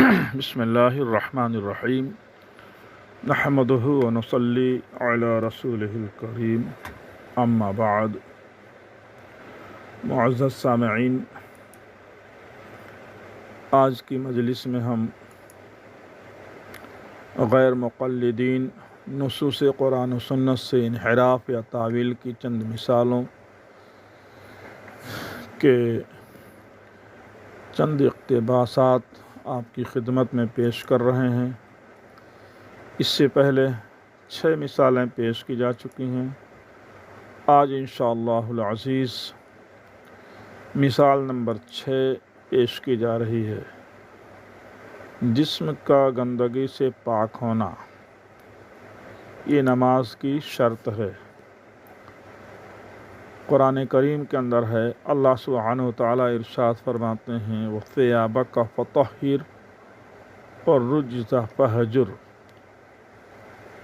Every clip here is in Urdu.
بسم اللہ الرحمن الرحیم نحمدہ و نصلی علی رسولہ الکریم اما بعد۔ معزز سامعین، آج کی مجلس میں ہم غیر مقلدین نصوص قرآن و سنت سے انحراف یا تعویل کی چند مثالوں کے چند اقتباسات آپ کی خدمت میں پیش کر رہے ہیں۔ اس سے پہلے 6 مثالیں پیش کی جا چکی ہیں۔ آج انشاءاللہ العزیز مثال نمبر 6 پیش کی جا رہی ہے۔ جسم کا گندگی سے پاک ہونا یہ نماز کی شرط ہے۔ قرآن کریم کے اندر ہے، اللہ سبحانہ وتعالیٰ ارشاد فرماتے ہیں وَثِيَابَكَ فَطَهِّرْ وَالرُّجْزَ فَاهْجُرْ،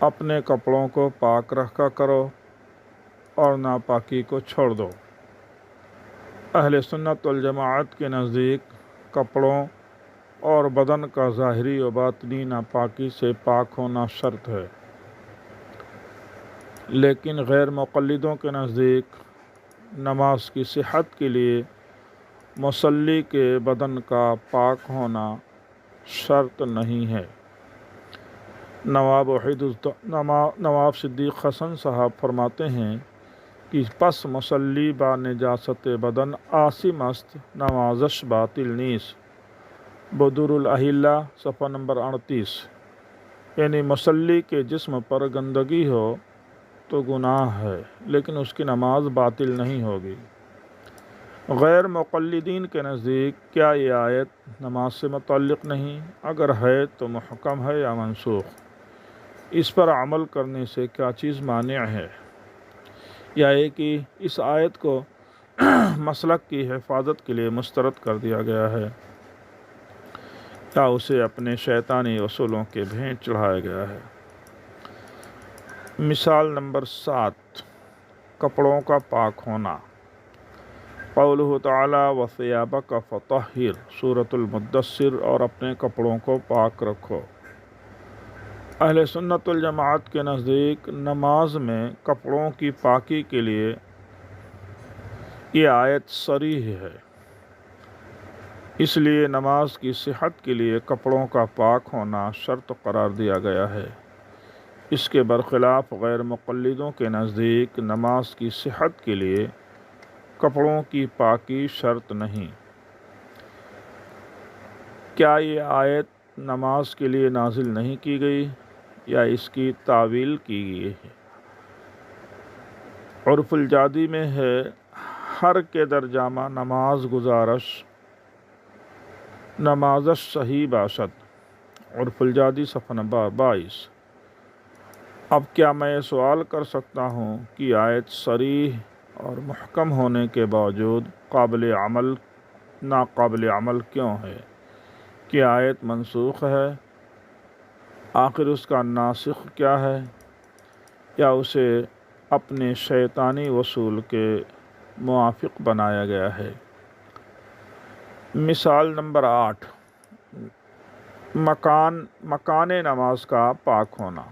اپنے کپڑوں کو پاک رکھا کرو اور ناپاکی کو چھوڑ دو۔ اہل سنت والجماعت کے نزدیک کپڑوں اور بدن کا ظاہری و باطنی ناپاکی سے پاک ہونا شرط ہے، لیکن غیر مقلدوں کے نزدیک نماز کی صحت کے لیے مصلی کے بدن کا پاک ہونا شرط نہیں ہے۔ نواب صدیق حسن صاحب فرماتے ہیں کہ پس مصلی با نجاست بدن عاصم است نمازش باطل نیست، بدور الاحلہ صفحہ نمبر 38۔ یعنی مصلی کے جسم پر گندگی ہو تو گناہ ہے، لیکن اس کی نماز باطل نہیں ہوگی۔ غیر مقلدین کے نزدیک کیا یہ آیت نماز سے متعلق نہیں؟ اگر ہے تو محکم ہے یا منسوخ؟ اس پر عمل کرنے سے کیا چیز مانع ہے؟ یا یہ کہ اس آیت کو مسلک کی حفاظت کے لیے مسترد کر دیا گیا ہے، یا اسے اپنے شیطانی اصولوں کے بھینٹ چڑھایا گیا ہے؟ مثال نمبر 7، کپڑوں کا پاک ہونا۔ قولہ تعالی وَثِيَابَكَ فَطَهِّرْ، سورۃ المدثر، اور اپنے کپڑوں کو پاک رکھو۔ اہل سنت والجماعت کے نزدیک نماز میں کپڑوں کی پاکی کے لیے یہ آیت صریح ہے، اس لیے نماز کی صحت کے لیے کپڑوں کا پاک ہونا شرط قرار دیا گیا ہے۔ اس کے برخلاف غیر مقلدوں کے نزدیک نماز کی صحت کے لیے کپڑوں کی پاکی شرط نہیں۔ کیا یہ آیت نماز کے لیے نازل نہیں کی گئی یا اس کی تعویل کی گئی ہے؟ عرف الجادی میں ہے ہر کے در جامہ نماز گزارش نمازش صحیح باشد، عرف الجادی صفحہ نمبر 22۔ اب کیا میں یہ سوال کر سکتا ہوں کہ آیت صریح اور محکم ہونے کے باوجود ناقابل عمل کیوں ہے؟ کہ آیت منسوخ ہے؟ آخر اس کا ناسخ کیا ہے؟ یا اسے اپنے شیطانی اصول کے موافق بنایا گیا ہے؟ مثال نمبر 8، مکان نماز کا پاک ہونا۔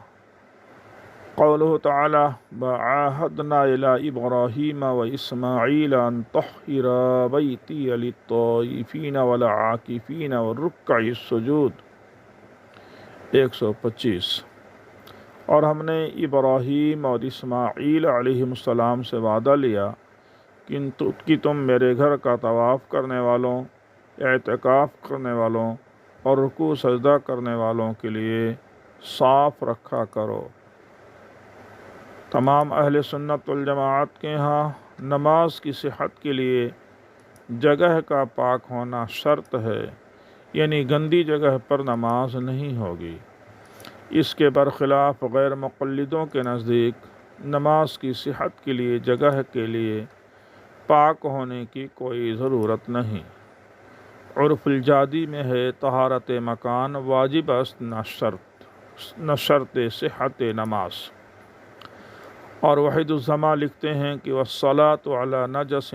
قولہ تعالی وَعَاهَدْنَا إِلَىٰ إِبْرَاهِيمَ وَإِسْمَاعِيلَ أَن طَهِّرَا بَيْتِيَ لِلطَّائِفِينَ وَالْعَاكِفِينَ وَالرُّكَّعِ السُّجُودِ 125۔ اور ہم نے ابراہیم اور اسماعیل علیہ السلام سے وعدہ لیا کہ تم میرے گھر کا طواف کرنے والوں، اعتکاف کرنے والوں اور رکوع سجدہ کرنے والوں کے لیے صاف رکھا کرو۔ تمام اہل سنت والجماعت کے ہاں نماز کی صحت کے لیے جگہ کا پاک ہونا شرط ہے، یعنی گندی جگہ پر نماز نہیں ہوگی۔ اس کے برخلاف غیر مقلدوں کے نزدیک نماز کی صحت کے لیے جگہ کے لیے پاک ہونے کی کوئی ضرورت نہیں۔ عرف الجادی میں ہے طہارت مکان واجب است نہ شرط صحت نماز۔ اور وحید الزماں لکھتے ہیں کہ وَالصَّلَاةُ عَلَى نَجَسٍ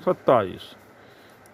27।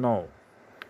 9,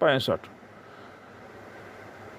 65।